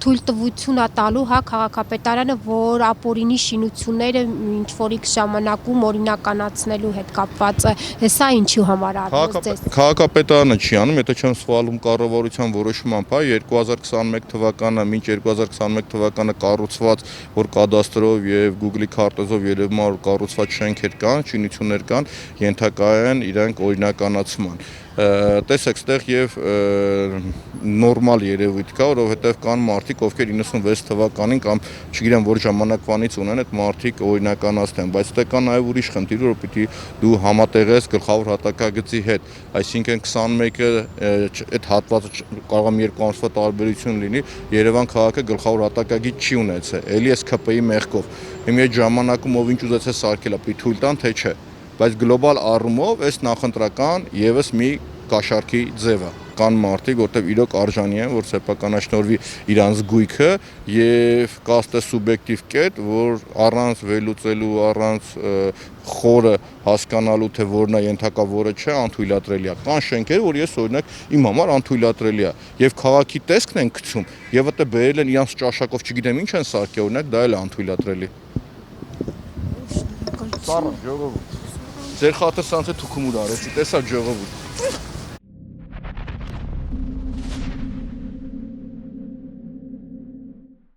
թույլտվություն է տալու, հա, քաղաքապետարանը, որ ապօրինի շինությունները ինչ որ X ժամանակում օրինականացնելու հետ կապված է, հեսա ինչու համար արվեց ձեզ։ Քաղաքապետարանը չի անում, եթե չեմ սխալվում, կառավարության որոշմամբ, հա, 2021 թվականը, մինչ 2021 թվականը կառուցված, որ կադաստրով եւ Google-ի քարտեզով երևում է, որ կառուցված շենքեր կան, շինություններ կան, ենթակա են իրենք օրինականացման։ Տեսեք, ստեղ եւ նորմալ երևույթ կա, որովհետեւ կան մարդիկ, ովքեր 96 թվականին կամ չգիտեմ որ ժամանակվանից ունեն այդ մարդիկ օրինականացնեն, բայց ստեղ կա նաեւ ուրիշ խնդիր, որ պիտի դու համատեղես գլխավոր հատակագծի հետ, այսինքն 21-ը այդ հատվածը կարող է երկու ամսվա տարբերություն լինի, Երևան քաղաքը գլխավոր հատակագիծ չի ունեցել, էլի էս ՔՊ-ի մեղքով։ Հիմա այդ ժամանակում ով ինչ ուզեց է սարքել, պիտի թույլ տան թե չէ, բայց գլոբալ առումով այս նախընտրական եւս մի կաշառքի ձև է։ Կան մարդիկ, որտեղ իրոք արժանի են, որ սեփականաշնորհվի իրանց գույքը եւ կա սուբյեկտիվ կետ, որ առանց վերլուծելու, առանց խորը հասկանալու թե որն է ենթակա, որը չէ, անթույլատրելի է։ Կան շենքեր, որ ես օրինակ իմ համար անթույլատրելի է եւ քաղաքի տեսքն են գցում եւ այդտեղ բերել են իրանց ճաշակով, չգիտեմ ինչ են սարքել, օրինակ դա էլ է անթույլատրելի։ Ծառա, ժողովուրդ։ Ձեր խաթր սանցե թուքումուր արեցի, տեսա ժողովուրդ։